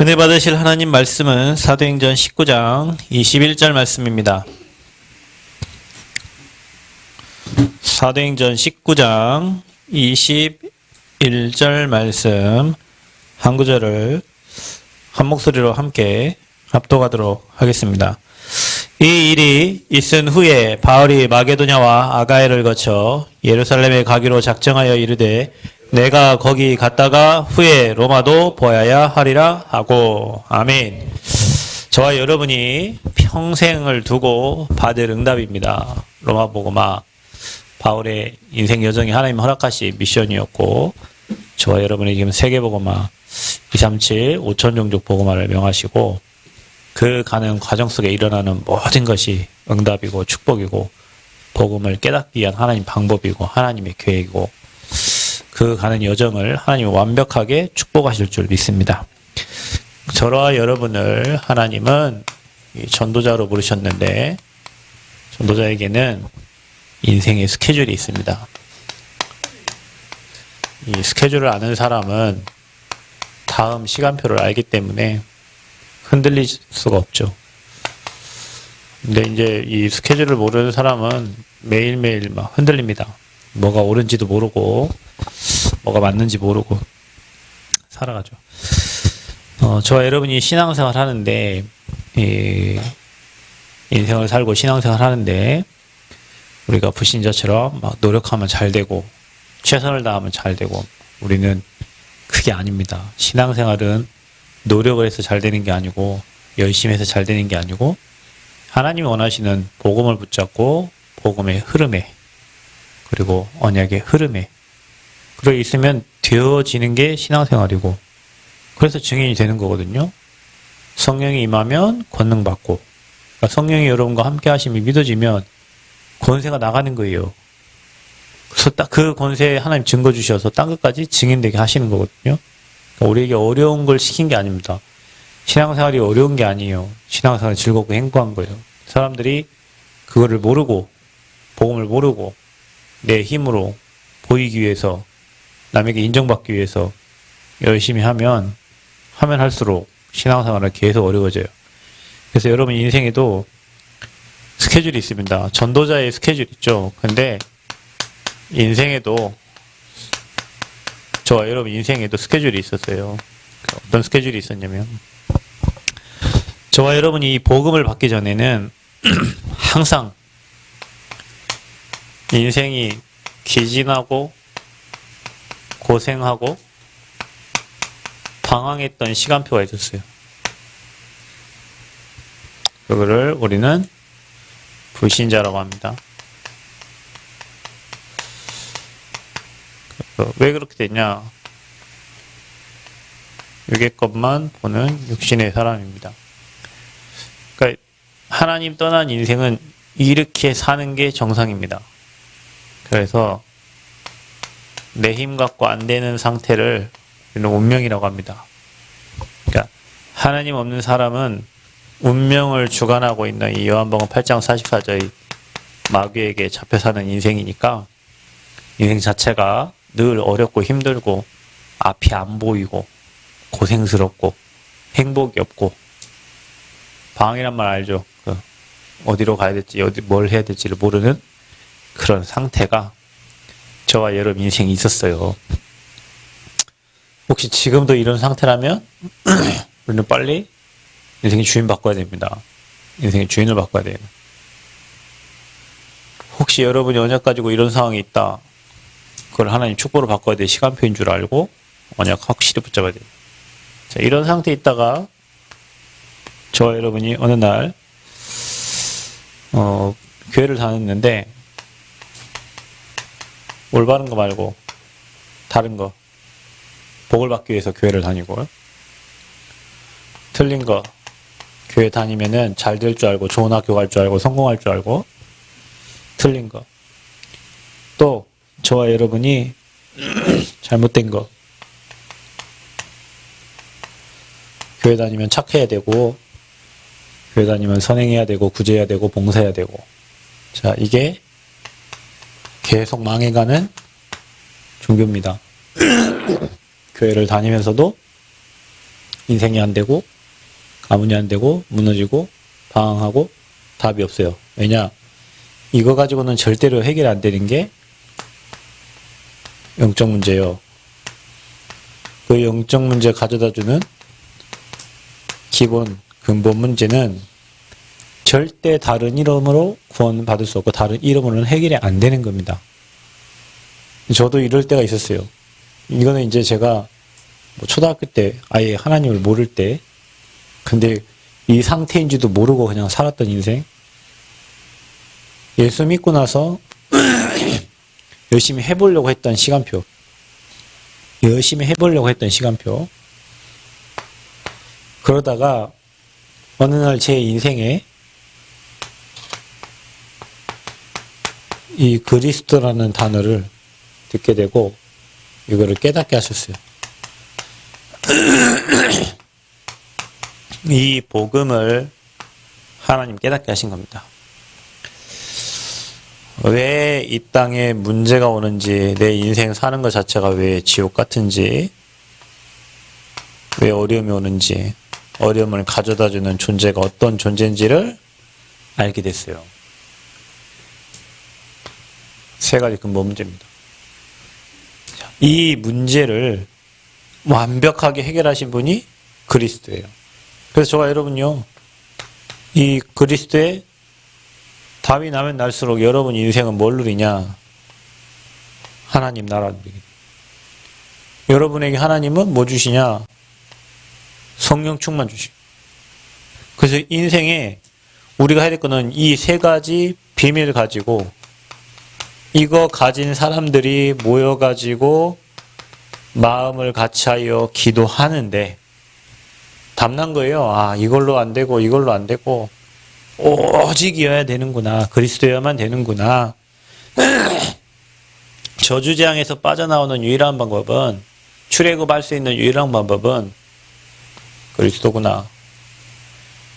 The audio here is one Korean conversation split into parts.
은혜 받으실 하나님 말씀은 사도행전 19장 21절 말씀입니다. 사도행전 19장 21절 말씀 한 구절을 한 목소리로 함께 합독하도록 하겠습니다. 이 일이 있은 후에 바울이 마게도냐와 아가야를 거쳐 예루살렘에 가기로 작정하여 이르되 내가 거기 갔다가 후에 로마도 보아야 하리라 하고. 아멘. 저와 여러분이 평생을 두고 받을 응답입니다. 로마 복음화 바울의 인생 여정이 하나님 허락하신 미션이었고, 저와 여러분이 지금 세계 복음화 237 5천 종족 복음화를 명하시고, 그 가는 과정 속에 일어나는 모든 것이 응답이고 축복이고 복음을 깨닫기 위한 하나님 방법이고 하나님의 계획이고, 그 가는 여정을 하나님이 완벽하게 축복하실 줄 믿습니다. 저와 여러분을 하나님은 전도자로 부르셨는데, 전도자에게는 인생의 스케줄이 있습니다. 이 스케줄을 아는 사람은 다음 시간표를 알기 때문에 흔들릴 수가 없죠. 근데 이제 이 스케줄을 모르는 사람은 매일매일 막 흔들립니다. 뭐가 옳은지도 모르고 뭐가 맞는지 모르고 살아가죠. 저와 여러분이 신앙생활 하는데, 인생을 살고 신앙생활 하는데 우리가 불신자처럼 막 노력하면 잘 되고 최선을 다하면 잘 되고, 우리는 그게 아닙니다. 신앙생활은 노력을 해서 잘 되는 게 아니고 열심히 해서 잘 되는 게 아니고, 하나님이 원하시는 복음을 붙잡고 복음의 흐름에, 그리고 언약의 흐름에 그러 있으면 되어지는 게 신앙생활이고, 그래서 증인이 되는 거거든요. 성령이 임하면 권능 받고, 그러니까 성령이 여러분과 함께 하심이 믿어지면 권세가 나가는 거예요. 그래서 딱 그 권세에 하나님 증거 주셔서 땅 끝까지 증인되게 하시는 거거든요. 그러니까 우리에게 어려운 걸 시킨 게 아닙니다. 신앙생활이 어려운 게 아니에요. 신앙생활이 즐겁고 행복한 거예요. 사람들이 그거를 모르고, 복음을 모르고 내 힘으로 보이기 위해서, 남에게 인정받기 위해서 열심히 하면 할수록 신앙생활은 계속 어려워져요. 그래서 여러분 인생에도 스케줄이 있습니다. 전도자의 스케줄 있죠. 근데 인생에도, 저와 여러분 인생에도 스케줄이 있었어요. 어떤 스케줄이 있었냐면, 저와 여러분이 이 복음을 받기 전에는 항상 인생이 기진하고 고생하고 방황했던 시간표가 있었어요. 그거를 우리는 불신자라고 합니다. 왜 그렇게 됐냐? 육의 것만 보는 육신의 사람입니다. 그러니까 하나님 떠난 인생은 이렇게 사는 게 정상입니다. 그래서 내 힘 갖고 안 되는 상태를 우리는 운명이라고 합니다. 그러니까 하나님 없는 사람은 운명을 주관하고 있는 이 요한복음 8장 44절의 마귀에게 잡혀 사는 인생이니까, 인생 자체가 늘 어렵고 힘들고 앞이 안 보이고 고생스럽고 행복이 없고, 방황이란 말 알죠? 어디로 가야 될지, 뭘 해야 될지를 모르는 그런 상태가 저와 여러분 인생이 있었어요. 혹시 지금도 이런 상태라면 우리는 빨리 인생의 주인 바꿔야 됩니다. 인생의 주인을 바꿔야 돼요. 혹시 여러분이 언약 가지고 이런 상황이 있다, 그걸 하나님 축복으로 바꿔야 될 시간표인 줄 알고 언약 확실히 붙잡아야 돼요. 자, 이런 상태에 있다가 저와 여러분이 어느 날 교회를 다녔는데, 올바른 거 말고 다른 거, 복을 받기 위해서 교회를 다니고, 틀린 거, 교회 다니면은 잘 될 줄 알고 좋은 학교 갈 줄 알고 성공할 줄 알고, 틀린 거, 또 저와 여러분이 잘못된 거, 교회 다니면 착해야 되고, 교회 다니면 선행해야 되고, 구제해야 되고, 봉사해야 되고, 자, 이게 계속 망해가는 종교입니다. 교회를 다니면서도 인생이 안 되고, 가문이 안 되고, 무너지고, 방황하고, 답이 없어요. 왜냐? 이거 가지고는 절대로 해결 안 되는 게 영적 문제예요. 그 영적 문제 가져다 주는 기본 근본 문제는 절대 다른 이름으로 구원받을 수 없고 다른 이름으로는 해결이 안 되는 겁니다. 저도 이럴 때가 있었어요. 이거는 이제 제가 뭐 초등학교 때 아예 하나님을 모를 때, 근데 이 상태인지도 모르고 그냥 살았던 인생. 예수 믿고 나서 열심히 해보려고 했던 시간표. 열심히 해보려고 했던 시간표. 그러다가 어느 날 제 인생에 이 그리스도라는 단어를 듣게 되고 이거를 깨닫게 하셨어요. 이 복음을 하나님 깨닫게 하신 겁니다. 왜 이 땅에 문제가 오는지, 내 인생 사는 것 자체가 왜 지옥 같은지, 왜 어려움이 오는지, 어려움을 가져다주는 존재가 어떤 존재인지를 알게 됐어요. 세 가지 근본 문제입니다. 이 문제를 완벽하게 해결하신 분이 그리스도예요. 그래서 저와 여러분요, 이 그리스도의 답이 나면 날수록 여러분 인생은 뭘 누리냐? 하나님 나라 누리게. 여러분에게 하나님은 뭐 주시냐? 성령 충만 주시고. 그래서 인생에 우리가 해야 될 거는 이 세 가지 비밀을 가지고, 이거 가진 사람들이 모여가지고 마음을 같이하여 기도하는데 답난 거예요. 아, 이걸로 안 되고 이걸로 안 되고 오직이어야 되는구나. 그리스도여야만 되는구나. 저주재앙에서 빠져나오는 유일한 방법은, 출애굽할 수 있는 유일한 방법은 그리스도구나.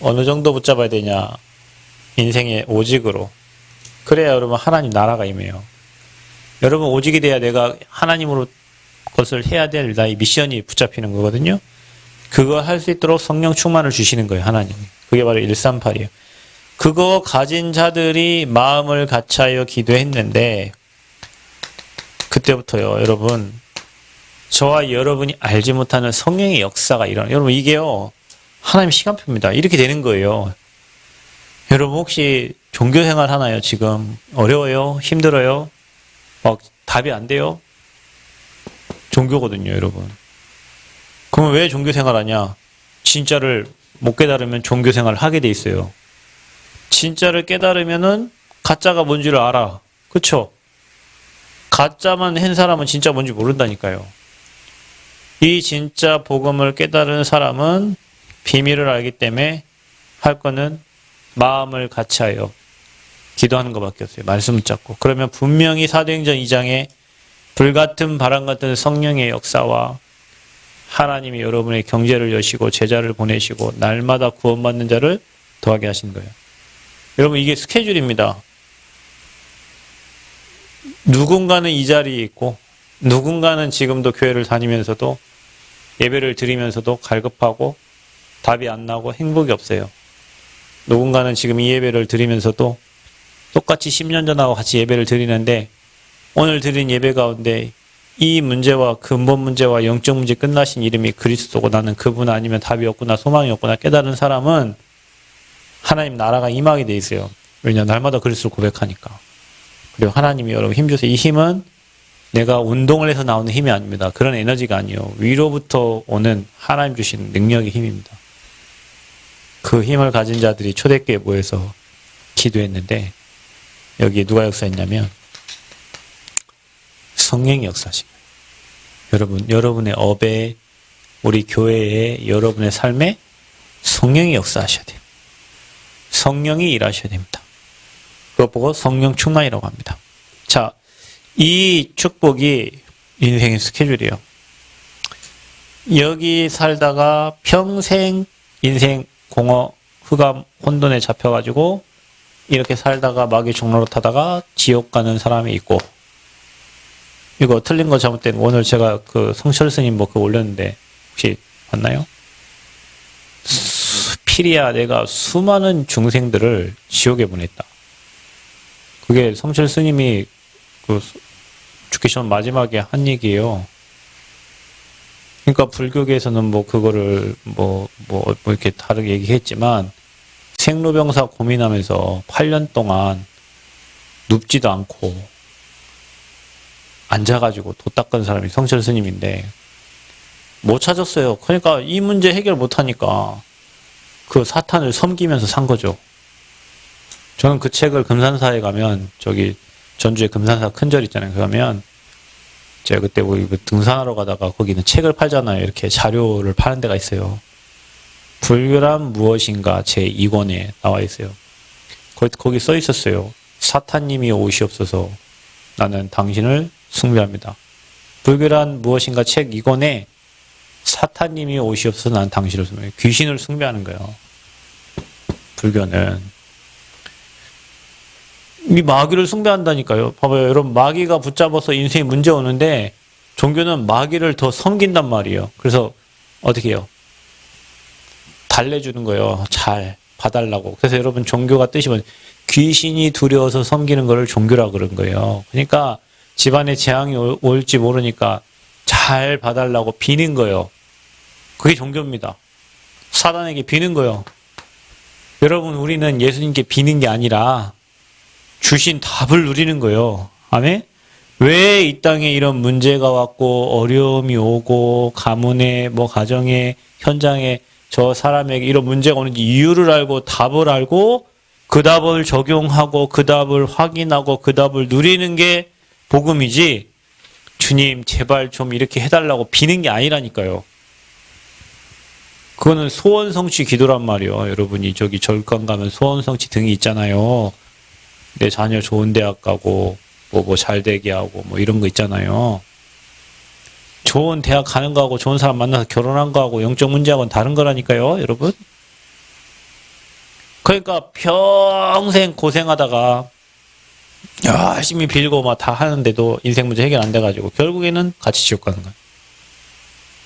어느 정도 붙잡아야 되냐? 인생의 오직으로. 그래야 여러분 하나님 나라가 임해요. 여러분 오직이 돼야 내가 하나님으로 것을 해야 될 나의 미션이 붙잡히는 거거든요. 그거 할 수 있도록 성령 충만을 주시는 거예요, 하나님이. 그게 바로 138이에요. 그거 가진 자들이 마음을 같이하여 기도했는데, 그때부터요, 여러분, 저와 여러분이 알지 못하는 성령의 역사가 일어나요. 여러분, 이게요, 하나님의 시간표입니다. 이렇게 되는 거예요. 여러분, 혹시 종교생활 하나요, 지금? 어려워요? 힘들어요? 막 답이 안 돼요? 종교거든요, 여러분. 그러면 왜 종교생활 하냐? 진짜를 못 깨달으면 종교생활을 하게 돼 있어요. 진짜를 깨달으면은 가짜가 뭔지를 알아. 그쵸? 가짜만 한 사람은 진짜 뭔지 모른다니까요. 이 진짜 복음을 깨달은 사람은 비밀을 알기 때문에 할 거는 마음을 같이하여 기도하는 것밖에 없어요. 말씀 붙잡고. 그러면 분명히 사도행전 2장에 불같은 바람 같은 성령의 역사와 하나님이 여러분의 경제를 여시고 제자를 보내시고 날마다 구원받는 자를 더하게 하신 거예요. 여러분, 이게 스케줄입니다. 누군가는 이 자리에 있고 누군가는 지금도 교회를 다니면서도 예배를 드리면서도 갈급하고 답이 안 나고 행복이 없어요. 누군가는 지금 이 예배를 드리면서도 똑같이 10년 전하고 같이 예배를 드리는데 오늘 드린 예배 가운데 이 문제와 근본 문제와 영적 문제 끝나신 이름이 그리스도고 나는 그분 아니면 답이 없구나, 소망이 없구나 깨달은 사람은 하나님 나라가 임하게 돼 있어요. 왜냐? 날마다 그리스도를 고백하니까. 그리고 하나님이 여러분 힘주세요. 이 힘은 내가 운동을 해서 나오는 힘이 아닙니다. 그런 에너지가 아니에요. 위로부터 오는 하나님 주신 능력의 힘입니다. 그 힘을 가진 자들이 초대교회에 모여서 기도했는데 여기에 누가 역사했냐면 성령이 역사하신 거예요. 여러분, 여러분의 업에, 우리 교회에, 여러분의 삶에 성령이 역사하셔야 돼요. 성령이 일하셔야 됩니다. 그거 보고 성령 충만이라고 합니다. 자, 이 축복이 인생의 스케줄이에요. 여기 살다가 평생 인생 공허, 흑암, 혼돈에 잡혀가지고 이렇게 살다가 마귀 종로로 타다가 지옥 가는 사람이 있고, 이거 틀린 거 잘못된 거 오늘 제가 그 성철 스님 뭐 그거 올렸는데 혹시 봤나요? 필이야 내가 수많은 중생들을 지옥에 보냈다. 그게 성철 스님이 그 죽기 전 마지막에 한 얘기예요. 그러니까 불교계에서는 뭐 그거를 뭐 이렇게 다르게 얘기했지만 생로병사 고민하면서 8년 동안 눕지도 않고 앉아가지고 도 닦은 사람이 성철 스님인데 못 찾았어요. 그러니까 이 문제 해결 못하니까 그 사탄을 섬기면서 산 거죠. 저는 그 책을 금산사에 가면 저기 전주에 금산사 큰절 있잖아요. 그러면 제가 그때 우리 등산하러 가다가 거기는 책을 팔잖아요. 이렇게 자료를 파는 데가 있어요. 불교란 무엇인가 제 2권에 나와 있어요. 거기 써 있었어요. 사탄님이 오시옵소서 나는 당신을 숭배합니다. 불교란 무엇인가 책 2권에 사탄님이 오시옵소서 나는 당신을 숭배해요. 귀신을 숭배하는 거예요. 불교는. 이 마귀를 숭배한다니까요. 봐봐요. 여러분 마귀가 붙잡아서 인생에 문제 오는데 종교는 마귀를 더 섬긴단 말이에요. 그래서 어떻게 해요? 달래주는 거예요. 잘 봐달라고. 그래서 여러분 종교가 뜻이 뭐냐? 귀신이 두려워서 섬기는 거를 종교라 그런 거예요. 그러니까 집안에 재앙이 올지 모르니까 잘 봐달라고 비는 거예요. 그게 종교입니다. 사단에게 비는 거예요. 여러분 우리는 예수님께 비는 게 아니라 주신 답을 누리는 거예요. 아멘? 왜 이 땅에 이런 문제가 왔고 어려움이 오고 가문에 뭐 가정에 현장에 저 사람에게 이런 문제가 오는지 이유를 알고 답을 알고 그 답을 적용하고 그 답을 확인하고 그 답을 누리는 게 복음이지 주님 제발 좀 이렇게 해달라고 비는 게 아니라니까요. 그거는 소원성취 기도란 말이에요. 여러분이 저기 절간 가면 소원성취 등이 있잖아요. 내 자녀 좋은 대학 가고 뭐 잘 되게 하고 뭐 이런 거 있잖아요. 좋은 대학 가는 거하고 좋은 사람 만나서 결혼한 거하고 영적 문제하고는 다른 거라니까요, 여러분. 그러니까 평생 고생하다가 열심히 빌고 막 다 하는데도 인생 문제 해결 안 돼가지고 결국에는 같이 지옥 가는 거예요.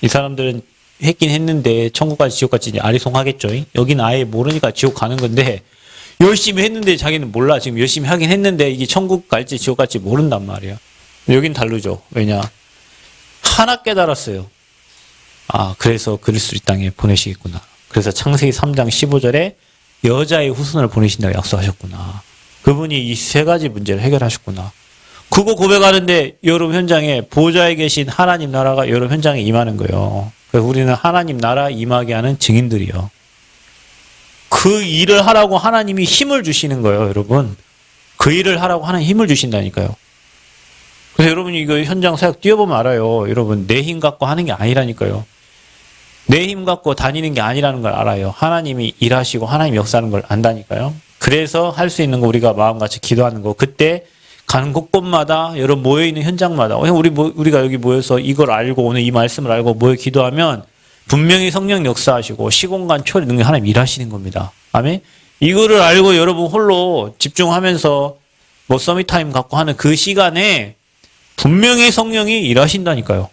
이 사람들은 했긴 했는데 천국까지 지옥까지 아리송하겠죠. 여기는 아예 모르니까 지옥 가는 건데 열심히 했는데 자기는 몰라. 지금 열심히 하긴 했는데 이게 천국 갈지 지옥 갈지 모른단 말이야. 여긴 다르죠. 왜냐? 하나 깨달았어요. 아, 그래서 그리스도 이 땅에 보내시겠구나. 그래서 창세기 3장 15절에 여자의 후손을 보내신다고 약속하셨구나. 그분이 이 세 가지 문제를 해결하셨구나. 그거 고백하는데 여러분 현장에 보좌에 계신 하나님 나라가 여러분 현장에 임하는 거예요. 그래서 우리는 하나님 나라 임하게 하는 증인들이요. 그 일을 하라고 하나님이 힘을 주시는 거예요, 여러분. 그 일을 하라고 하나님 힘을 주신다니까요. 그래서 여러분이 이거 현장 사역 뛰어보면 알아요. 여러분, 내 힘 갖고 하는 게 아니라니까요. 내 힘 갖고 다니는 게 아니라는 걸 알아요. 하나님이 일하시고 하나님 역사하는 걸 안다니까요. 그래서 할 수 있는 거 우리가 마음같이 기도하는 거. 그때 가는 곳곳마다 여러분 모여있는 현장마다 우리가 여기 모여서 이걸 알고 오늘 이 말씀을 알고 모여 기도하면 분명히 성령 역사하시고 시공간 초월의 능력 하나님 일하시는 겁니다. 아멘? 이거를 알고 여러분 홀로 집중하면서 뭐 서밋타임 갖고 하는 그 시간에 분명히 성령이 일하신다니까요.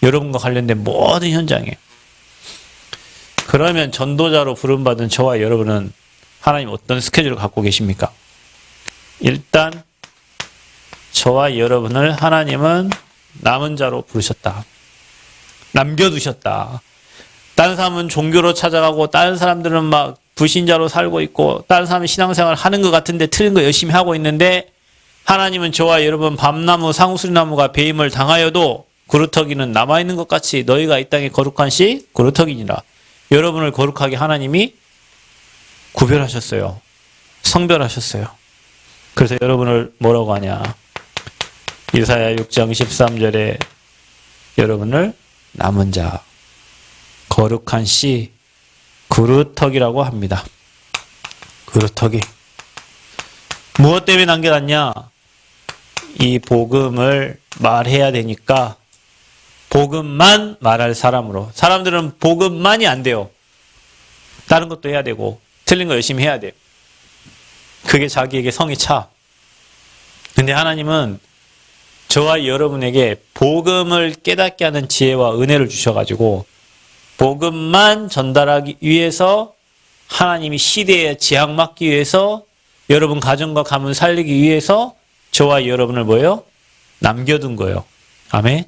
여러분과 관련된 모든 현장에. 그러면 전도자로 부름받은 저와 여러분은 하나님 어떤 스케줄을 갖고 계십니까? 일단 저와 여러분을 하나님은 남은 자로 부르셨다. 남겨두셨다. 다른 사람은 종교로 찾아가고 다른 사람들은 막 불신자로 살고 있고 다른 사람은 신앙생활 하는 것 같은데 틀린 거 열심히 하고 있는데 하나님은 저와 여러분 밤나무 상수리나무가 배임을 당하여도 그루터기는 남아있는 것 같이 너희가 이 땅에 거룩한 씨 그루터기니라. 여러분을 거룩하게 하나님이 구별하셨어요. 성별하셨어요. 그래서 여러분을 뭐라고 하냐. 이사야 6장 13절에 여러분을 남은 자 거룩한 씨 그루터기라고 합니다. 그루터기. 무엇 때문에 남겨놨냐? 이 복음을 말해야 되니까 복음만 말할 사람으로. 사람들은 복음만이 안 돼요. 다른 것도 해야 되고 틀린 거 열심히 해야 돼요. 그게 자기에게 성이 차. 근데 하나님은 저와 여러분에게 복음을 깨닫게 하는 지혜와 은혜를 주셔가지고 복음만 전달하기 위해서 하나님이 시대에 지향맞기 위해서 여러분 가정과 가문 살리기 위해서 저와 여러분을 뭐예요? 남겨둔 거예요. 아멘.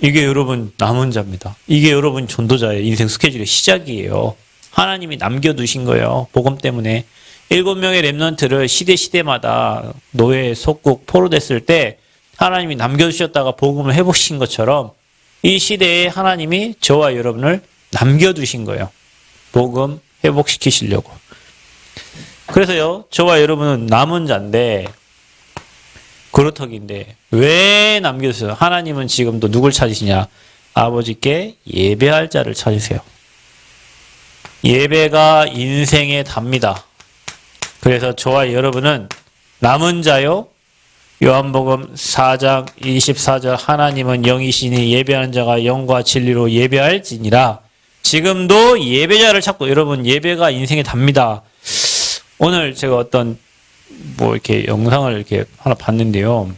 이게 여러분 남은 자입니다. 이게 여러분 전도자의 인생 스케줄의 시작이에요. 하나님이 남겨두신 거예요. 복음 때문에. 7명의 렘넌트를 시대마다 노예, 속국, 포로됐을 때 하나님이 남겨두셨다가 복음을 회복시킨 것처럼 이 시대에 하나님이 저와 여러분을 남겨두신 거예요. 복음 회복시키시려고. 그래서요, 저와 여러분은 남은 자인데, 그루터기인데, 왜 남겨두세요? 하나님은 지금도 누굴 찾으시냐? 아버지께 예배할 자를 찾으세요. 예배가 인생의 답니다. 그래서 저와 여러분은 남은 자요. 요한복음 4장 24절 하나님은 영이시니 예배하는 자가 영과 진리로 예배할지니라. 지금도 예배자를 찾고 여러분 예배가 인생의 답니다. 오늘 제가 어떤 이렇게 영상을 이렇게 하나 봤는데요.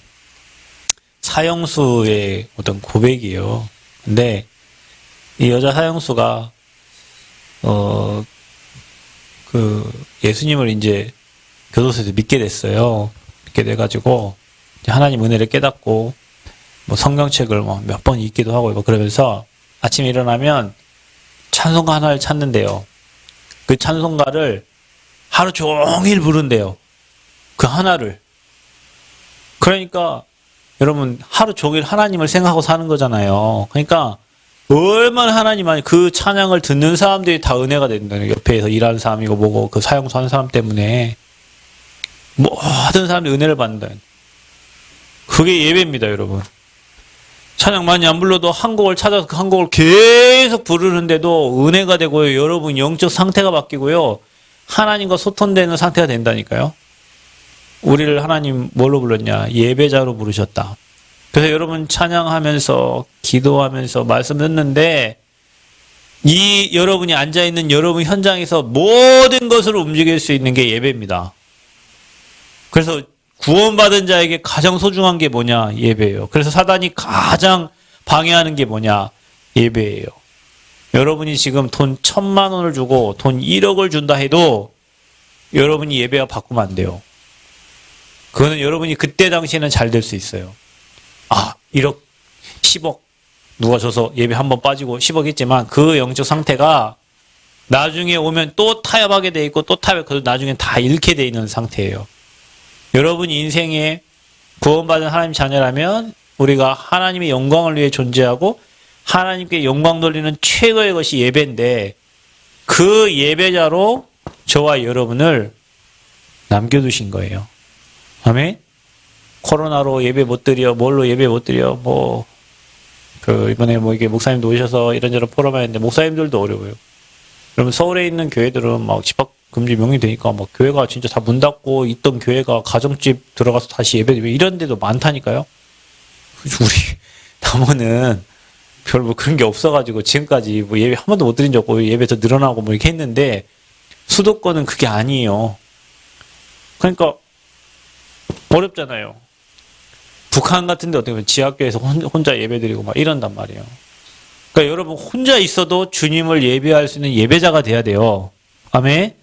사형수의 어떤 고백이에요. 근데 이 여자 사형수가 예수님을 이제 교도소에서 믿게 됐어요. 믿게 돼가지고 하나님 은혜를 깨닫고 성경책을 몇 번 읽기도 하고 그러면서 아침에 일어나면 찬송가 하나를 찾는데요. 그 찬송가를 하루 종일 부른대요. 그 하나를. 그러니까 여러분 하루 종일 하나님을 생각하고 사는 거잖아요. 그러니까 얼마나 하나님 그 찬양을 듣는 사람들이 다 은혜가 된다는 옆에서 일하는 사람이고 뭐고 그 사형수 하는 사람 때문에 모든 사람들이 은혜를 받는다. 그게 예배입니다, 여러분. 찬양 많이 안 불러도 한 곡을 찾아서 그 한 곡을 계속 부르는데도 은혜가 되고요. 여러분 영적 상태가 바뀌고요. 하나님과 소통되는 상태가 된다니까요. 우리를 하나님 뭘로 불렀냐? 예배자로 부르셨다. 그래서 여러분 찬양하면서 기도하면서 말씀 듣는데 이 여러분이 앉아있는 여러분 현장에서 모든 것을 움직일 수 있는 게 예배입니다. 그래서 구원받은 자에게 가장 소중한 게 뭐냐? 예배예요. 그래서 사단이 가장 방해하는 게 뭐냐? 예배예요. 여러분이 지금 돈 1,000만 원을 주고 돈 1억을 준다 해도 여러분이 예배와 바꾸면 안 돼요. 그거는 여러분이 그때 당시에는 잘 될 수 있어요. 1억, 10억 누가 줘서 예배 한번 빠지고 10억 했지만 그 영적 상태가 나중에 오면 또 타협하게 돼 있고 또 타협, 나중에 다 잃게 돼 있는 상태예요. 여러분이 인생에 구원받은 하나님 자녀라면 우리가 하나님의 영광을 위해 존재하고 하나님께 영광 돌리는 최고의 것이 예배인데 그 예배자로 저와 여러분을 남겨두신 거예요. 아멘? 코로나로 예배 못 드려, 뭘로 예배 못 드려, 이번에 이게 목사님도 오셔서 이런저런 포럼 했는데 목사님들도 어려워요. 여러분 서울에 있는 교회들은 집합 금지 명령이 되니까 교회가 진짜 다 문 닫고 있던 교회가 가정집 들어가서 다시 예배 이런 데도 많다니까요. 우리 남원은 별 그런 게 없어가지고 지금까지 예배 한 번도 못 드린 적 없고 예배 더 늘어나고 이렇게 했는데 수도권은 그게 아니에요. 그러니까 어렵잖아요. 북한 같은 데 어떻게 보면 지하교에서 혼자 예배드리고 이런단 말이에요. 그러니까 여러분 혼자 있어도 주님을 예배할 수 있는 예배자가 돼야 돼요. 아멘.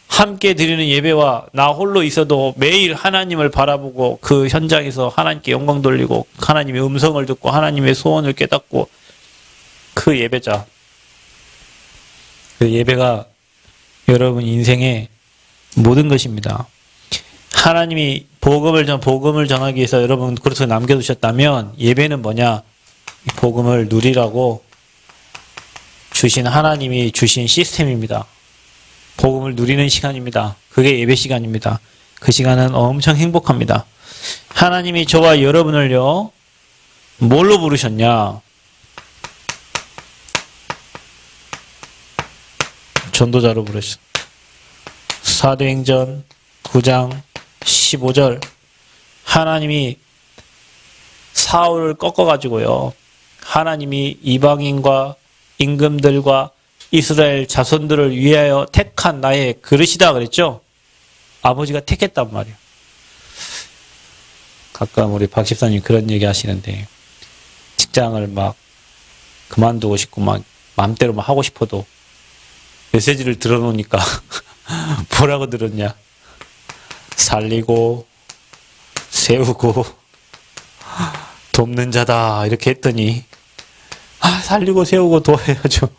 함께 드리는 예배와 나 홀로 있어도 매일 하나님을 바라보고 그 현장에서 하나님께 영광 돌리고 하나님의 음성을 듣고 하나님의 소원을 깨닫고 그 예배자. 그 예배가 여러분 인생의 모든 것입니다. 하나님이 복음을 전하기 위해서 여러분 그릇에 남겨두셨다면 예배는 뭐냐? 복음을 누리라고 주신 하나님이 주신 시스템입니다. 복음을 누리는 시간입니다. 그게 예배 시간입니다. 그 시간은 엄청 행복합니다. 하나님이 저와 여러분을요, 뭘로 부르셨냐? 전도자로 부르셨어요. 사도행전 9장 15절 하나님이 사울을 꺾어가지고요. 하나님이 이방인과 임금들과 이스라엘 자손들을 위하여 택한 나의 그릇이다 그랬죠. 아버지가 택했단 말이에요. 가끔 우리 박 집사님 그런 얘기 하시는데 직장을 그만두고 싶고 마음대로 막 하고 싶어도 메시지를 들어놓으니까 뭐라고 들었냐? 살리고 세우고 돕는 자다 이렇게 했더니 살리고 세우고 도와야죠.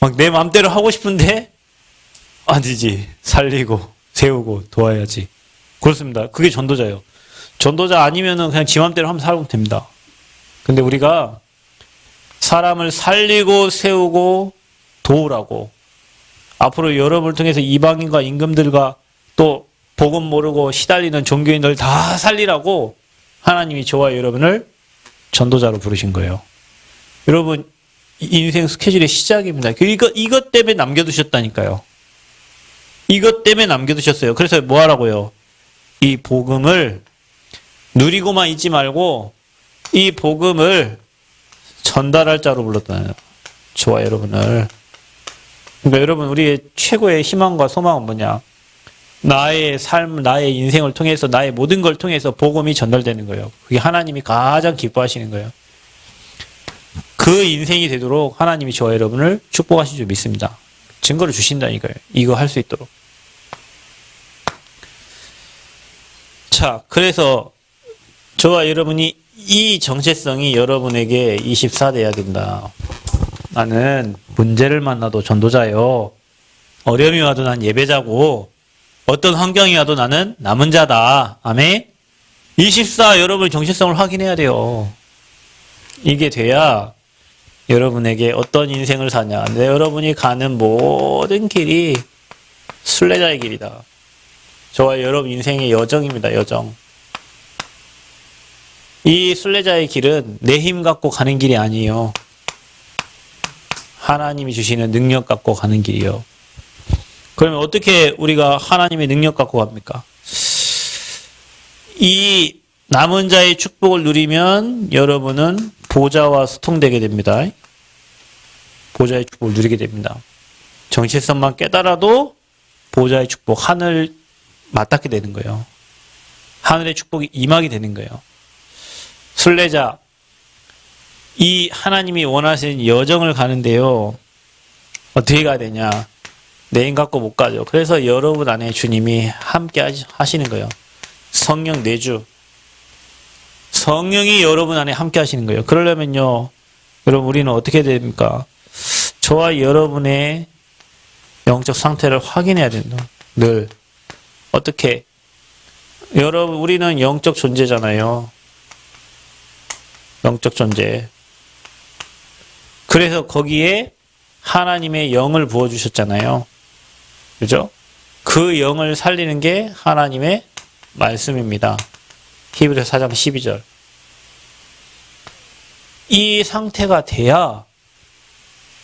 막 내 마음대로 하고 싶은데 아니지. 살리고 세우고 도와야지. 그렇습니다. 그게 전도자예요. 전도자 아니면은 그냥 지 맘대로 하면 살면 됩니다. 근데 우리가 사람을 살리고 세우고 도우라고, 앞으로 여러분을 통해서 이방인과 임금들과 또 복음 모르고 시달리는 종교인들 다 살리라고 하나님이 저와 여러분을 전도자로 부르신 거예요. 여러분, 인생 스케줄의 시작입니다. 이것 때문에 남겨두셨다니까요. 이것 때문에 남겨두셨어요. 그래서 뭐 하라고요? 이 복음을 누리고만 있지 말고 이 복음을 전달할 자로 불렀다는, 저와 여러분을. 그러니까 여러분, 우리의 최고의 희망과 소망은 뭐냐? 나의 삶, 나의 인생을 통해서, 나의 모든 걸 통해서 복음이 전달되는 거예요. 그게 하나님이 가장 기뻐하시는 거예요. 그 인생이 되도록 하나님이 저와 여러분을 축복하실 줄 믿습니다. 증거를 주신다니까요. 이거 할 수 있도록. 자, 그래서 저와 여러분이 이 정체성이 여러분에게 24돼야 된다. 나는 문제를 만나도 전도자요. 어려움이 와도 난 예배자고, 어떤 환경이 와도 나는 남은 자다. 아멘? 24 여러분의 정체성을 확인해야 돼요. 이게 돼야 여러분에게 어떤 인생을 사냐. 여러분이 가는 모든 길이 순례자의 길이다. 저와 여러분 인생의 여정입니다. 여정. 이 순례자의 길은 내 힘 갖고 가는 길이 아니에요. 하나님이 주시는 능력 갖고 가는 길이요. 그러면 어떻게 우리가 하나님의 능력 갖고 갑니까? 이 남은 자의 축복을 누리면 여러분은 보좌와 소통되게 됩니다. 보좌의 축복을 누리게 됩니다. 정체성만 깨달아도 보좌의 축복, 하늘 맞닿게 되는 거예요. 하늘의 축복이 임하게 되는 거예요. 순례자, 이 하나님이 원하시는 여정을 가는데요. 어떻게 가야 되냐? 내 힘 갖고 못 가죠. 그래서 여러분 안에 주님이 함께 하시는 거예요. 성령 내주. 성령이 여러분 안에 함께 하시는 거예요. 그러려면요, 여러분 우리는 어떻게 됩니까? 저와 여러분의 영적 상태를 확인해야 된다. 늘. 어떻게? 여러분, 우리는 영적 존재잖아요. 영적 존재. 그래서 거기에 하나님의 영을 부어주셨잖아요. 그죠? 그 영을 살리는 게 하나님의 말씀입니다. 히브리서 4장 12절. 이 상태가 돼야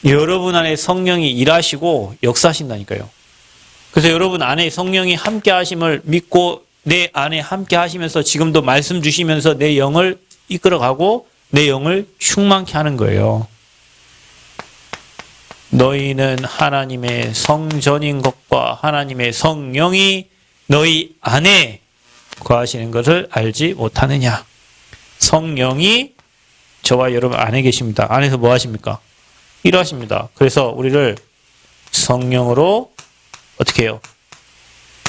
여러분 안에 성령이 일하시고 역사하신다니까요. 그래서 여러분 안에 성령이 함께 하심을 믿고 내 안에 함께 하시면서 지금도 말씀 주시면서 내 영을 이끌어가고 내 영을 충만케 하는 거예요. 너희는 하나님의 성전인 것과 하나님의 성령이 너희 안에 거하시는 것을 알지 못하느냐. 성령이 저와 여러분 안에 계십니다. 안에서 뭐 하십니까? 일하십니다. 그래서 우리를 성령으로 어떻게 해요?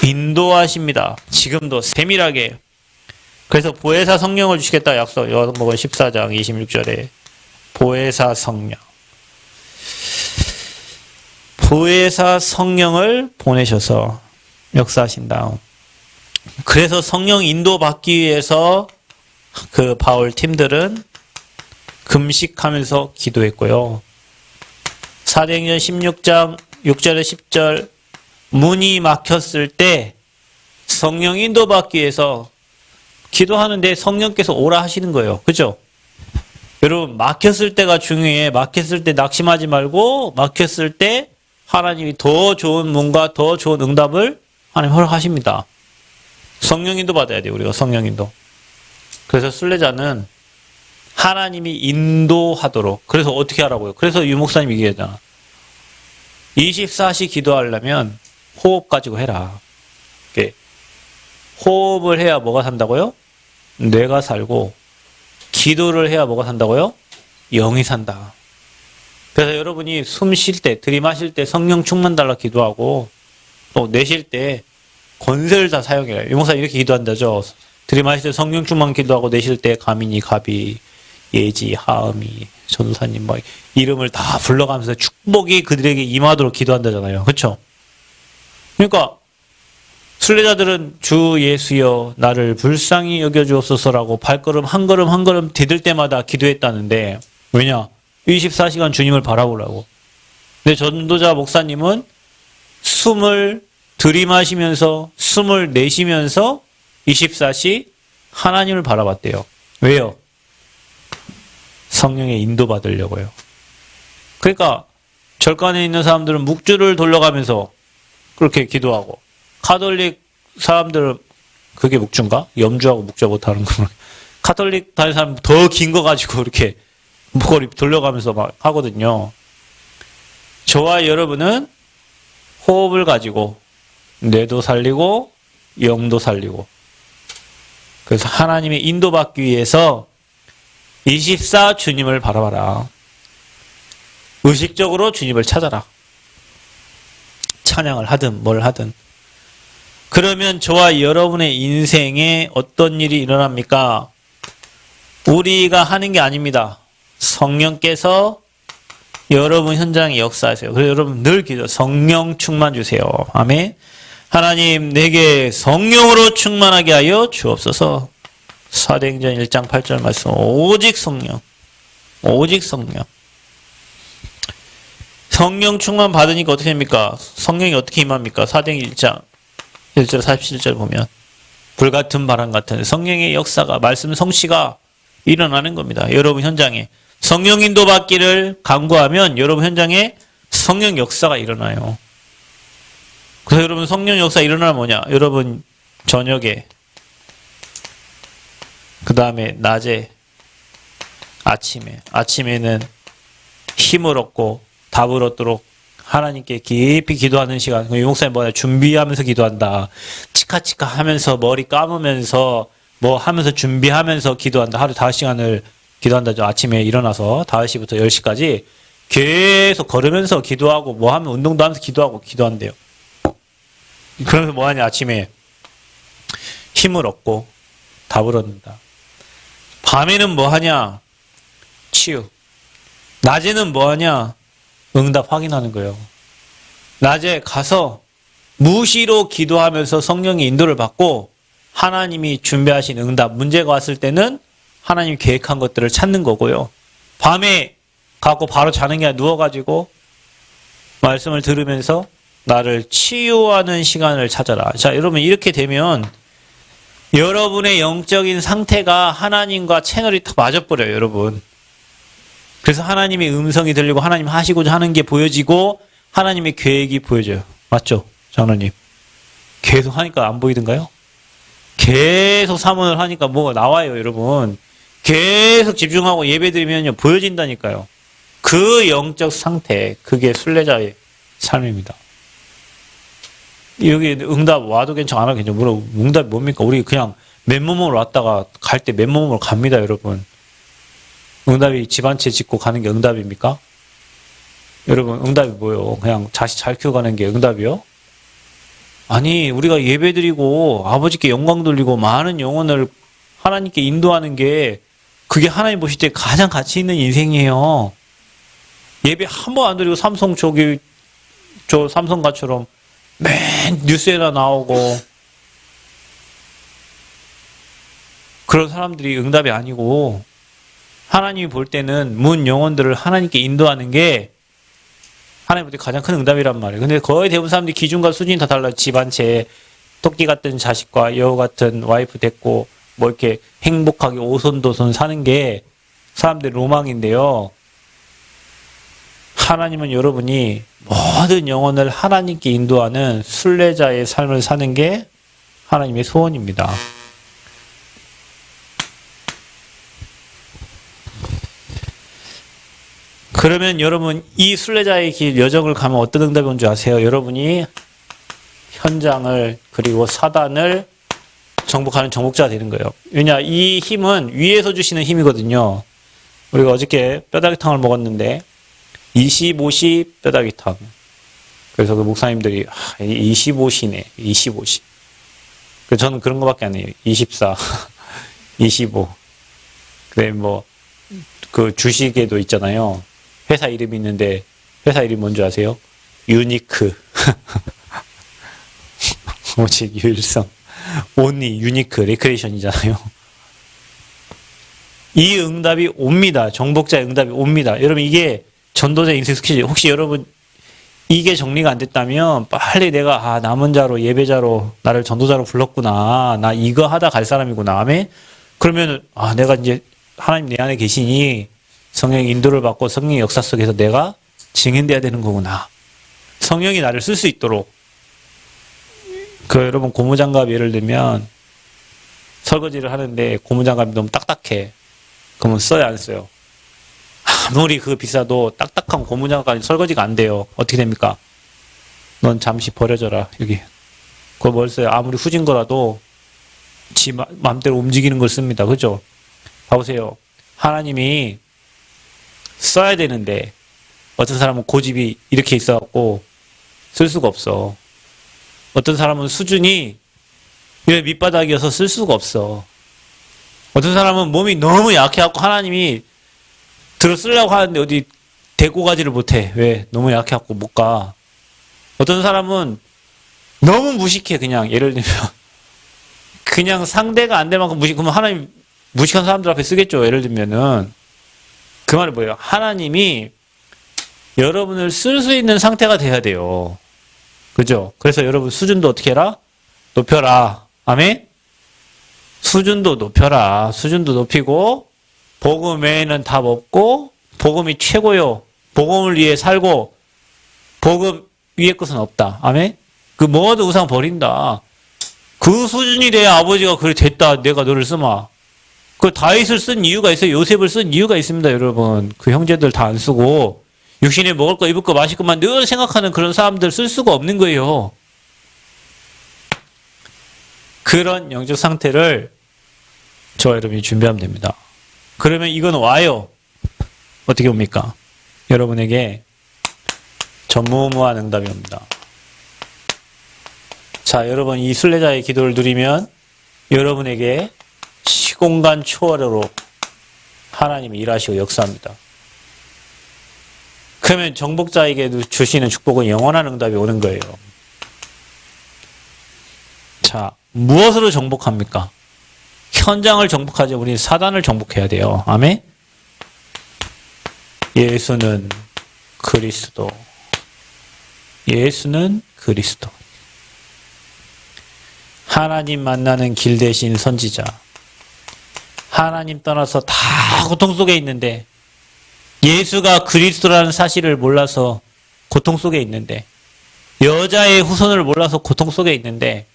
인도하십니다. 지금도 세밀하게. 그래서 보혜사 성령을 주시겠다 약속. 요한복음 14장 26절에 보혜사 성령. 보혜사 성령을 보내셔서 역사하신다. 그래서 성령 인도받기 위해서 그 바울 팀들은 금식하면서 기도했고요. 사도행전 16장 6절에 10절 문이 막혔을 때 성령 인도받기 위해서 기도하는데 성령께서 오라 하시는 거예요. 그죠? 여러분, 막혔을 때가 중요해. 막혔을 때 낙심하지 말고 막혔을 때 하나님이 더 좋은 문과 더 좋은 응답을 하나님 허락하십니다. 성령 인도 받아야 돼요. 우리가 성령 인도. 그래서 순례자는 하나님이 인도하도록. 그래서 어떻게 하라고요? 그래서 유 목사님 얘기하잖아. 24시 기도하려면 호흡 가지고 해라. 이렇게 호흡을 해야 뭐가 산다고요? 뇌가 살고, 기도를 해야 뭐가 산다고요? 영이 산다. 그래서 여러분이 숨 쉴 때, 들이마실 때 성령 충만 달라 기도하고 또 내쉴 때 권세를 다 사용해요. 유목사 이렇게 기도한다죠. 들이마실 때 성령 충만 기도하고 내쉴 때 가민이, 가비, 예지, 하음이, 전도사님 뭐 이름을 다 불러가면서 축복이 그들에게 임하도록 기도한다잖아요. 그렇죠? 그러니까 순례자들은 주 예수여 나를 불쌍히 여겨주옵소서라고 발걸음 한 걸음 한 걸음 디딜 때마다 기도했다는데 왜냐? 24시간 주님을 바라보라고. 근데 전도자 목사님은 숨을 들이마시면서 숨을 내쉬면서 24시 하나님을 바라봤대요. 왜요? 성령의 인도받으려고요. 그러니까 절간에 있는 사람들은 묵주를 돌려가면서 그렇게 기도하고 카톨릭 사람들은 그게 묵주인가? 염주하고 묵주 못하는 거구나. 카톨릭 다니는 사람 더 긴 거 가지고 이렇게 목걸이 돌려가면서 막 하거든요. 저와 여러분은 호흡을 가지고 뇌도 살리고 영도 살리고 그래서 하나님의 인도받기 위해서 24 주님을 바라봐라. 의식적으로 주님을 찾아라. 찬양을 하든 뭘 하든. 그러면 저와 여러분의 인생에 어떤 일이 일어납니까? 우리가 하는 게 아닙니다. 성령께서 여러분 현장에 역사하세요. 그래서 여러분 늘 기도, 성령 충만 주세요. 아멘. 하나님 내게 성령으로 충만하게 하여 주옵소서. 사도행전 1장 8절 말씀. 오직 성령. 오직 성령. 성령 충만 받으니까 어떻게 됩니까? 성령이 어떻게 임합니까? 사도행전 1장 1절 47절 보면 불같은 바람 같은 성령의 역사가 말씀 성취가 일어나는 겁니다. 여러분 현장에 성령 인도 받기를 간구하면 여러분 현장에 성령 역사가 일어나요. 그래서 여러분 성령 역사 일어나면 뭐냐? 여러분 저녁에 그 다음에 낮에 아침에는 힘을 얻고 답을 얻도록 하나님께 깊이 기도하는 시간. 이 목사님 뭐냐? 준비하면서 기도한다. 치카치카 하면서 머리 감으면서 뭐 하면서 준비하면서 기도한다. 하루 5시간을 기도한다죠. 아침에 일어나서 5시부터 10시까지 계속 걸으면서 기도하고 뭐 하면 운동도 하면서 기도하고 기도한대요. 그러면서 뭐 하냐? 아침에 힘을 얻고 답을 얻는다. 밤에는 뭐 하냐? 치유. 낮에는 뭐 하냐? 응답 확인하는 거예요. 낮에 가서 무시로 기도하면서 성령의 인도를 받고 하나님이 준비하신 응답, 문제가 왔을 때는 하나님이 계획한 것들을 찾는 거고요. 밤에 가고 바로 자는 게 아니라 누워가지고 말씀을 들으면서 나를 치유하는 시간을 찾아라. 자, 여러분 이렇게 되면 여러분의 영적인 상태가 하나님과 채널이 다 맞아버려요, 여러분. 그래서 하나님의 음성이 들리고 하나님 하시고자 하는 게 보여지고 하나님의 계획이 보여져요. 맞죠? 장로님. 계속 하니까 안 보이던가요? 계속 사문을 하니까 뭐가 나와요, 여러분. 계속 집중하고 예배 드리면요, 보여진다니까요. 그 영적 상태, 그게 순례자의 삶입니다. 여기 응답 와도 괜찮아, 안 와도 괜찮아. 물론 응답이 뭡니까? 우리 그냥 맨몸으로 왔다가 갈 때 맨몸으로 갑니다, 여러분. 응답이 집 한 채 짓고 가는 게 응답입니까? 여러분, 응답이 뭐예요? 그냥 자식 잘 키워가는 게 응답이요? 아니, 우리가 예배 드리고 아버지께 영광 돌리고 많은 영혼을 하나님께 인도하는 게 그게 하나님 보실 때 가장 가치 있는 인생이에요. 예배 한 번 안 드리고 삼성가처럼 맨 뉴스에나 나오고 그런 사람들이 응답이 아니고 하나님이 볼 때는 문 영혼들을 하나님께 인도하는 게 하나님 볼 때 가장 큰 응답이란 말이에요. 근데 거의 대부분 사람들이 기준과 수준이 다 달라요. 집 한 채, 토끼 같은 자식과 여우 같은 와이프 됐고 뭐 이렇게 행복하게 오손도손 사는 게 사람들의 로망인데요. 하나님은 여러분이 모든 영혼을 하나님께 인도하는 순례자의 삶을 사는 게 하나님의 소원입니다. 그러면 여러분 이 순례자의 길 여정을 가면 어떤 응답이 온 줄 아세요? 여러분이 현장을 그리고 사단을 정복하는 정복자가 되는 거예요. 왜냐? 이 힘은 위에서 주시는 힘이거든요. 우리가 어저께 뼈다귀탕을 먹었는데 25시 뼈다귀탕. 그래서 그 목사님들이 25시네. 25시. 그래서 저는 그런 거밖에 안 해요. 24, 25. 그래 뭐 그 주식에도 있잖아요. 회사 이름이 있는데 회사 이름 뭔지 아세요? 유니크. 오직 유일성. 온리 유니크 레크레이션이잖아요. 이 응답이 옵니다. 정복자의 응답이 옵니다. 여러분 이게 전도자 인생 스킬이 혹시 여러분 이게 정리가 안 됐다면 빨리 내가 남은 자로 예배자로 나를 전도자로 불렀구나. 나 이거 하다 갈 사람이구나. 아멘. 그러면 내가 이제 하나님 내 안에 계시니 성령의 인도를 받고 성령의 역사 속에서 내가 증인돼야 되는 거구나. 성령이 나를 쓸 수 있도록. 여러분 고무장갑 예를 들면 설거지를 하는데 고무장갑이 너무 딱딱해. 그러면 써야 안 써요? 아무리 비싸도 딱딱한 고무장갑까지 설거지가 안 돼요. 어떻게 됩니까? 넌 잠시 버려져라. 여기. 그거 뭘 써요? 아무리 후진 거라도 지 마음대로 움직이는 걸 씁니다. 그죠? 봐보세요. 하나님이 써야 되는데 어떤 사람은 고집이 이렇게 있어갖고 쓸 수가 없어. 어떤 사람은 수준이 밑바닥이어서 쓸 수가 없어. 어떤 사람은 몸이 너무 약해갖고 하나님이 들어 쓰려고 하는데 어디 데리고 가지를 못해. 왜? 너무 약해갖고 못 가. 어떤 사람은 너무 무식해. 그냥 예를 들면 그냥 상대가 안 될 만큼 그러면 하나님 무식한 사람들 앞에 쓰겠죠. 예를 들면은 그 말이 뭐예요? 하나님이 여러분을 쓸 수 있는 상태가 돼야 돼요. 그죠? 그래서 여러분 수준도 어떻게 해라? 높여라. 아멘? 수준도 높여라. 수준도 높이고 복음 외에는 답 없고 복음이 최고요. 복음을 위해 살고 복음 위의 것은 없다. 아멘? 모든 우상 버린다. 그 수준이 돼야 아버지가 그래 됐다. 내가 너를 쓰마. 다윗을 쓴 이유가 있어요. 요셉을 쓴 이유가 있습니다. 여러분. 그 형제들 다 안 쓰고 육신에 먹을 거 입을 거 마실 것만 늘 생각하는 그런 사람들 쓸 수가 없는 거예요. 그런 영적 상태를 저와 여러분이 준비하면 됩니다. 그러면 이건 와요. 어떻게 옵니까? 여러분에게 전무후무한 응답이 옵니다. 자, 여러분 이 순례자의 기도를 누리면 여러분에게 시공간 초월으로 하나님이 일하시고 역사합니다. 그러면 정복자에게도 주시는 축복은 영원한 응답이 오는 거예요. 자, 무엇으로 정복합니까? 현장을 정복하지 우리 사단을 정복해야 돼요. 아멘? 예수는 그리스도. 예수는 그리스도. 하나님 만나는 길 대신 선지자. 하나님 떠나서 다 고통 속에 있는데 예수가 그리스도라는 사실을 몰라서 고통 속에 있는데 여자의 후손을 몰라서 고통 속에 있는데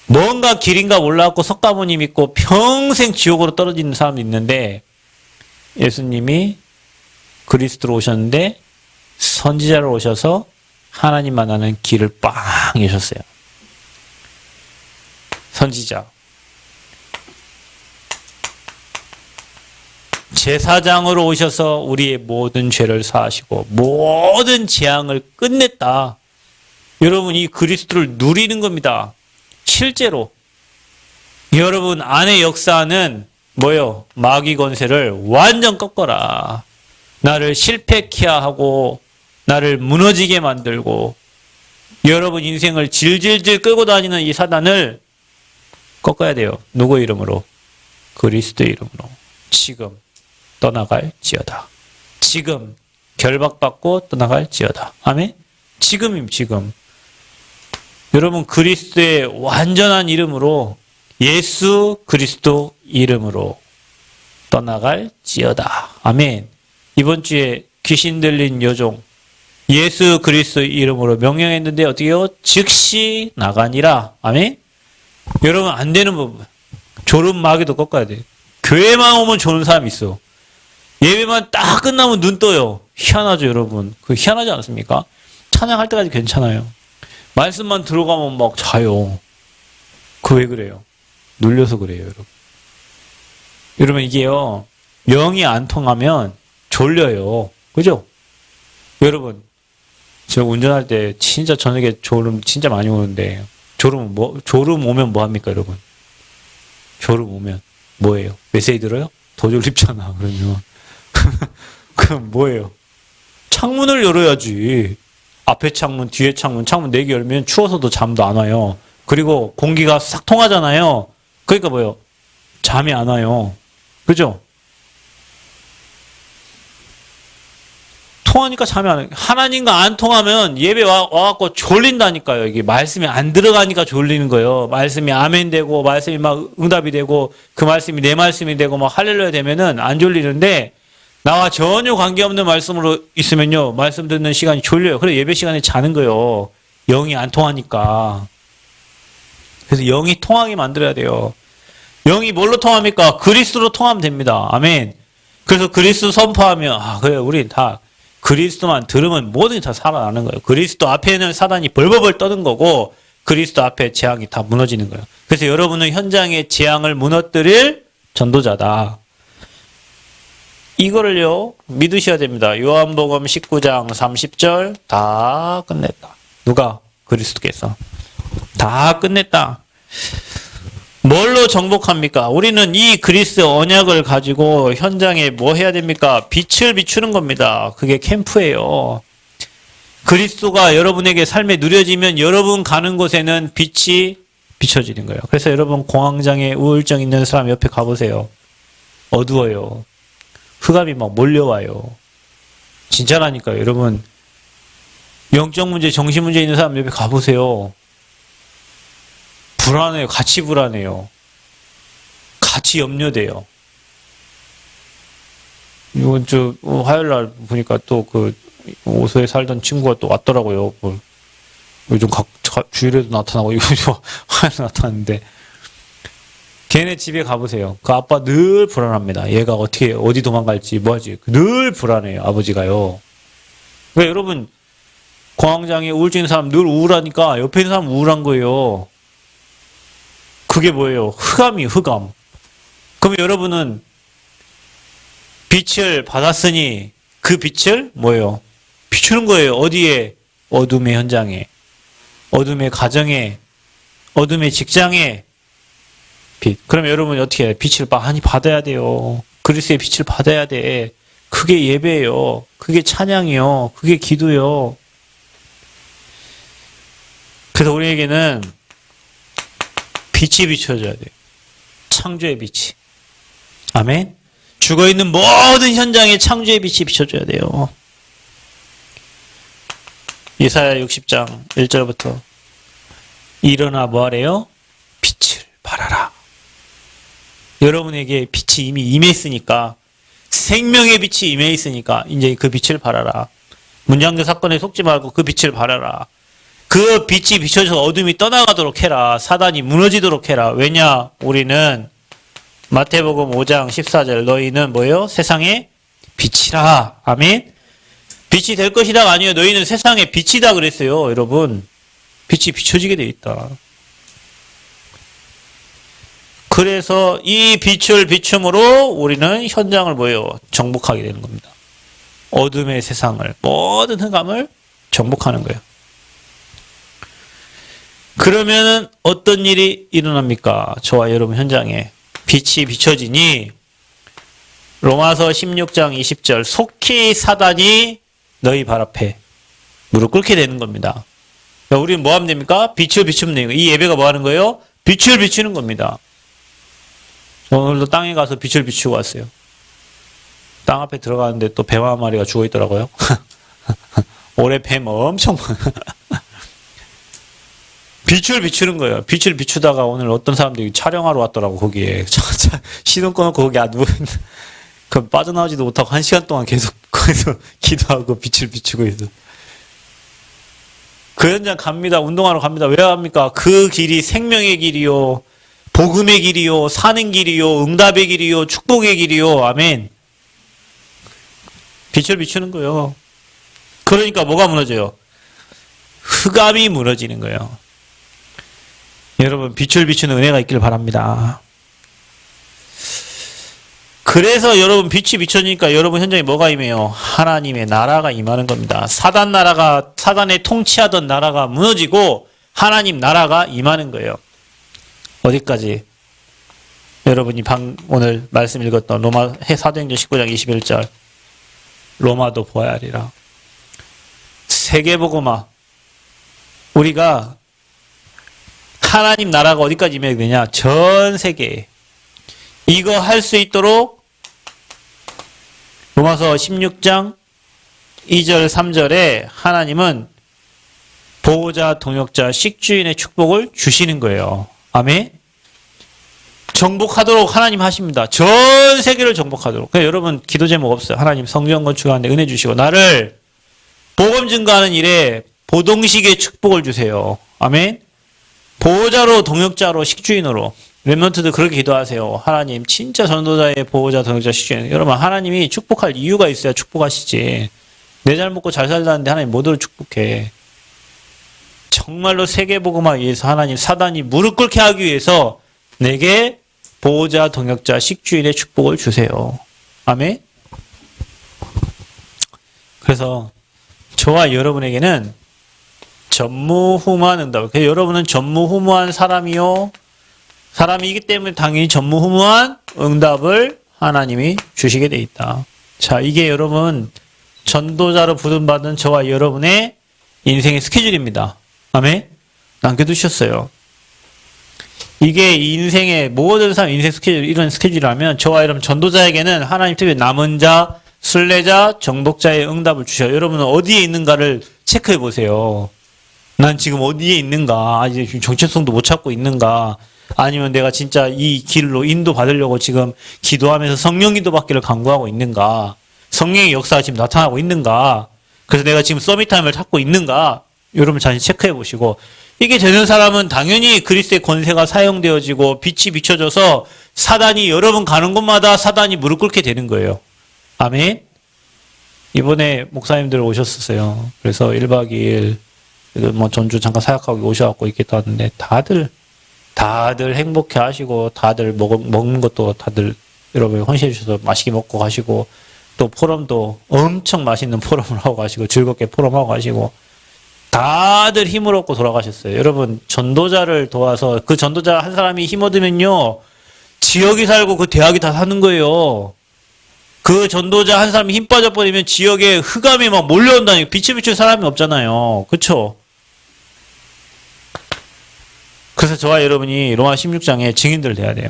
뭔가 길인가 몰라갖고 석가모니 믿고 평생 지옥으로 떨어지는 사람도 있는데 예수님이 그리스도로 오셨는데 선지자로 오셔서 하나님 만나는 길을 빵 여셨어요. 선지자. 제사장으로 오셔서 우리의 모든 죄를 사하시고 모든 재앙을 끝냈다. 여러분 이 그리스도를 누리는 겁니다. 실제로 여러분 안에 역사는 뭐요? 마귀 권세를 완전 꺾어라. 나를 실패케 하고 나를 무너지게 만들고 여러분 인생을 질질질 끌고 다니는 이 사단을 꺾어야 돼요. 누구 이름으로? 그리스도 이름으로. 지금 떠나갈지어다. 지금 결박받고 떠나갈지어다. 아멘? 지금. 여러분 그리스도의 완전한 이름으로 예수 그리스도 이름으로 떠나갈지어다. 아멘. 이번 주에 귀신 들린 여종 예수 그리스도 이름으로 명령했는데 어떻게요? 즉시 나가니라. 아멘. 여러분 안 되는 부분. 졸음 마귀도 꺾어야 돼. 교회만 오면 좋은 사람이 있어. 예배만 딱 끝나면 눈 떠요. 희한하죠, 여러분. 그 희한하지 않습니까? 찬양할 때까지 괜찮아요. 말씀만 들어가면 막 자요. 그 왜 그래요? 눌려서 그래요, 여러분. 여러분 이게요. 영이 안 통하면 졸려요. 그죠? 여러분, 저 운전할 때 진짜 저녁에 졸음 진짜 많이 오는데, 졸음 오면 뭐 합니까, 여러분? 졸음 오면 뭐예요? 메시지 들어요? 더 졸립잖아, 그러면. 그럼 뭐예요? 창문을 열어야지. 앞에 창문, 뒤에 창문, 창문 4개 열면 추워서도 잠도 안 와요. 그리고 공기가 싹 통하잖아요. 그러니까 뭐예요? 잠이 안 와요. 그죠? 통하니까 잠이 안 와요. 하나님과 안 통하면 예배 와갖고 졸린다니까요. 이게 말씀이 안 들어가니까 졸리는 거예요. 말씀이 아멘 되고, 말씀이 막 응답이 되고, 그 말씀이 내 말씀이 되고, 막 할렐루야 되면은 안 졸리는데, 나와 전혀 관계없는 말씀으로 있으면요, 말씀 듣는 시간이 졸려요. 그래서 예배 시간에 자는 거예요. 영이 안 통하니까. 그래서 영이 통하게 만들어야 돼요. 영이 뭘로 통합니까? 그리스도로 통하면 됩니다. 아멘. 그래서 그리스도 선포하면, 그래, 우리 다 그리스도만 들으면 모든 게 다 살아나는 거예요. 그리스도 앞에는 사단이 벌벌벌 떠는 거고, 그리스도 앞에 재앙이 다 무너지는 거예요. 그래서 여러분은 현장의 재앙을 무너뜨릴 전도자다. 이거를요, 믿으셔야 됩니다. 요한복음 19장 30절 다 끝냈다. 누가? 그리스도께서. 다 끝냈다. 뭘로 정복합니까? 우리는 이 그리스 언약을 가지고 현장에 뭐 해야 됩니까? 빛을 비추는 겁니다. 그게 캠프예요. 그리스도가 여러분에게 삶에 누려지면 여러분 가는 곳에는 빛이 비춰지는 거예요. 그래서 여러분 공황장애 우울증 있는 사람 옆에 가보세요. 어두워요. 흑암이 막 몰려와요. 진짜라니까요. 여러분 영적 문제, 정신 문제 있는 사람 옆에 가보세요. 불안해요. 같이 불안해요. 같이 염려돼요. 이번 주 화요일 날 보니까 또 그 오소에 살던 친구가 또 왔더라고요. 요즘 주일에도 나타나고 요즘 화요일에 나타났는데 걔네 집에 가보세요. 그 아빠 늘 불안합니다. 얘가 어디 도망갈지 뭐하지 늘 불안해요. 아버지가요. 그러니까 여러분 공황장애 우울증 있는 사람 늘 우울하니까 옆에 있는 사람 우울한 거예요. 그게 뭐예요? 흑암이 흑암. 그럼 여러분은 빛을 받았으니 그 빛을 뭐예요? 비추는 거예요. 어디에? 어둠의 현장에, 어둠의 가정에, 어둠의 직장에 빛. 그럼 여러분이 어떻게 해요? 빛을 많이 받아야 돼요. 그리스도의 빛을 받아야 돼. 그게 예배예요. 그게 찬양이요. 그게 기도요. 그래서 우리에게는 빛이 비춰져야 돼요. 창조의 빛이. 아멘. 죽어있는 모든 현장에 창조의 빛이 비춰져야 돼요. 예사야 60장 1절부터 일어나 뭐하래요? 빛을 발하라. 여러분에게 빛이 이미 임했으니까, 생명의 빛이 임해 있으니까 이제 그 빛을 발하라. 문장교 사건에 속지 말고 그 빛을 발하라. 그 빛이 비춰져서 어둠이 떠나가도록 해라. 사단이 무너지도록 해라. 왜냐? 우리는 마태복음 5장 14절 너희는 뭐예요? 세상의 빛이라. 아멘. 빛이 될 것이다가 아니에요. 너희는 세상의 빛이다 그랬어요. 여러분. 빛이 비춰지게 돼 있다. 그래서 이 빛을 비춤으로 우리는 현장을 뭐예요? 정복하게 되는 겁니다. 어둠의 세상을, 모든 흑암을 정복하는 거예요. 그러면은 어떤 일이 일어납니까? 저와 여러분 현장에 빛이 비춰지니 로마서 16장 20절 속히 사단이 너희 발 앞에 무릎 꿇게 되는 겁니다. 그러니까 우리는 뭐 하면 됩니까? 빛을 비추면 돼요. 이 예배가 뭐 하는 거예요? 빛을 비추는 겁니다. 오늘도 땅에 가서 빛을 비추고 왔어요. 땅 앞에 들어가는데 또 뱀 한 마리가 죽어 있더라고요. 올해 뱀 엄청 빛을 비추는 거예요. 빛을 비추다가 오늘 어떤 사람들이 촬영하러 왔더라고, 거기에. 시동 꺼놓고 거기 누워있는. 그 빠져나오지도 못하고 1시간 동안 계속 거기서 기도하고 빛을 비추고 있어. 그 현장 갑니다. 운동하러 갑니다. 왜 합니까? 그 길이 생명의 길이요. 복음의 길이요. 사는 길이요. 응답의 길이요. 축복의 길이요. 아멘. 빛을 비추는 거예요. 그러니까 뭐가 무너져요? 흑암이 무너지는 거예요. 여러분 빛을 비추는 은혜가 있기를 바랍니다. 그래서 여러분 빛이 비춰지니까 여러분 현장에 뭐가 임해요? 하나님의 나라가 임하는 겁니다. 사단의 통치하던 나라가 무너지고 하나님 나라가 임하는 거예요. 어디까지? 여러분이 오늘 말씀 읽었던 사도행전 19장 21절 로마도 보아야 하리라. 세계복음화. 우리가 하나님 나라가 어디까지 임해야 되냐? 전 세계에. 이거 할 수 있도록 로마서 16장 2절 3절에 하나님은 보호자, 동역자, 식주인의 축복을 주시는 거예요. 아멘. 정복하도록 하나님 하십니다. 전 세계를 정복하도록. 그러니까 여러분 기도 제목 없어요. 하나님 성전 건축하는데 은혜 주시고 나를 복음 증거하는 일에 보동식의 축복을 주세요. 아멘. 보호자로, 동역자로, 식주인으로. 렘넌트들 그렇게 기도하세요. 하나님 진짜 전도자의 보호자, 동역자, 식주인. 여러분 하나님이 축복할 이유가 있어야 축복하시지. 내 잘 먹고 잘 살다는데 하나님 뭐들을 축복해. 정말로 세계복음화 위해서 하나님 사단이 무릎 꿇게 하기 위해서 내게 보호자, 동역자, 식주인의 축복을 주세요. 아멘. 그래서 저와 여러분에게는 전무후무한 응답. 여러분은 전무후무한 사람이기 때문에 당연히 전무후무한 응답을 하나님이 주시게 돼 있다. 자, 이게 여러분 전도자로 부름받은 저와 여러분의 인생의 스케줄입니다. 아멘. 남겨두셨어요. 이게 인생의 모든 사람 인생 스케줄, 이런 스케줄이라면 저와 여러분 전도자에게는 하나님 특별히 남은 자, 순례자, 정복자의 응답을 주셔요. 여러분은 어디에 있는가를 체크해 보세요. 난 지금 어디에 있는가? 이제 정체성도 못 찾고 있는가? 아니면 내가 진짜 이 길로 인도 받으려고 지금 기도하면서 성령 인도 받기를 간구하고 있는가? 성령의 역사가 지금 나타나고 있는가? 그래서 내가 지금 서밋타임을 찾고 있는가? 여러분 자신 체크해 보시고, 이게 되는 사람은 당연히 그리스도의 권세가 사용되어지고 빛이 비춰져서 사단이 여러분 가는 곳마다 사단이 무릎 꿇게 되는 거예요. 아멘. 이번에 목사님들 오셨었어요. 그래서 1박 2일 뭐 전주 잠깐 사역하고 오셔갖고 있겠다 하는데 다들 행복해 하시고 다들 먹는 것도 다들 여러분 헌신해 주셔서 맛있게 먹고 가시고 또 포럼도 엄청 맛있는 포럼을 하고 가시고 즐겁게 포럼하고 가시고 다들 힘을 얻고 돌아가셨어요. 여러분 전도자를 도와서 그 전도자 한 사람이 힘 얻으면요 지역이 살고 그 대학이 다 사는 거예요. 그 전도자 한 사람이 힘 빠져버리면 지역에 흑암이 막 몰려온다니까. 빛이 비출 사람이 없잖아요. 그쵸? 그래서 저와 여러분이 로마 16장에 증인들 돼야 돼요.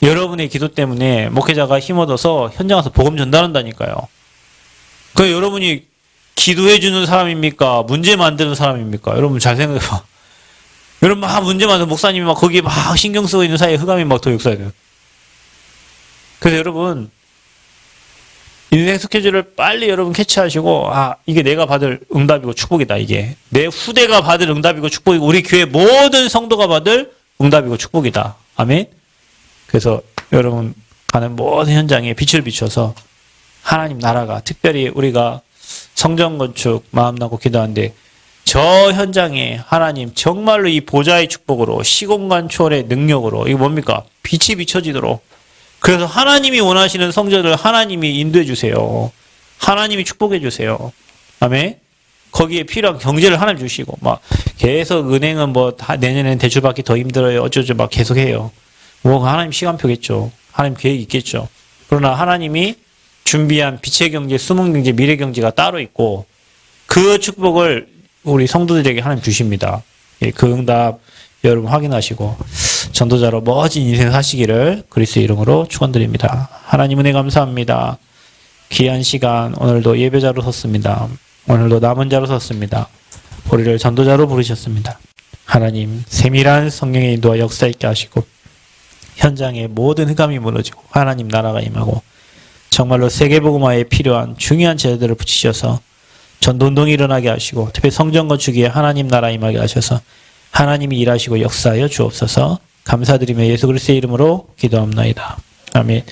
여러분의 기도 때문에 목회자가 힘 얻어서 현장 가서 복음 전달한다니까요. 그 여러분이 기도해주는 사람입니까? 문제 만드는 사람입니까? 여러분 잘 생각해봐. 여러분 막 문제 만드는 목사님이 막 거기에 막 신경 쓰고 있는 사이에 흑암이 막 더 역사해요. 그래서 여러분 인생 스케줄을 빨리 여러분 캐치하시고 이게 내가 받을 응답이고 축복이다. 이게 내 후대가 받을 응답이고 축복이고 우리 교회 모든 성도가 받을 응답이고 축복이다. 아멘. 그래서 여러분 가는 모든 현장에 빛을 비춰서 하나님 나라가 특별히 우리가 성전 건축 마음 나고 기도하는데 저 현장에 하나님 정말로 이 보좌의 축복으로 시공간 초월의 능력으로 이거 뭡니까? 빛이 비춰지도록 그래서 하나님이 원하시는 성전을 하나님이 인도해 주세요. 하나님이 축복해 주세요. 아멘. 거기에 필요한 경제를 하나님 주시고 막 계속 은행은 뭐 다 내년에는 대출 받기 더 힘들어요. 어쩌죠 막 계속 해요. 뭐 하나님 시간표겠죠. 하나님 계획이 있겠죠. 그러나 하나님이 준비한 빛의 경제, 숨은 경제, 미래 경제가 따로 있고 그 축복을 우리 성도들에게 하나님 주십니다. 그 응답 여러분 확인하시고 전도자로 멋진 인생 사시기를 그리스도의 이름으로 축원드립니다. 하나님 은혜 감사합니다. 귀한 시간 오늘도 예배자로 섰습니다. 오늘도 남은 자로 섰습니다. 우리를 전도자로 부르셨습니다. 하나님 세밀한 성령의 인도와 역사 있게 하시고 현장에 모든 흑암이 무너지고 하나님 나라가 임하고 정말로 세계복음화에 필요한 중요한 제자들을 붙이셔서 전도운동이 일어나게 하시고 특히 성전 건축에 하나님 나라 임하게 하셔서 하나님이 일하시고 역사하여 주옵소서. 감사드리며 예수 그리스도의 이름으로 기도합나이다. 아멘.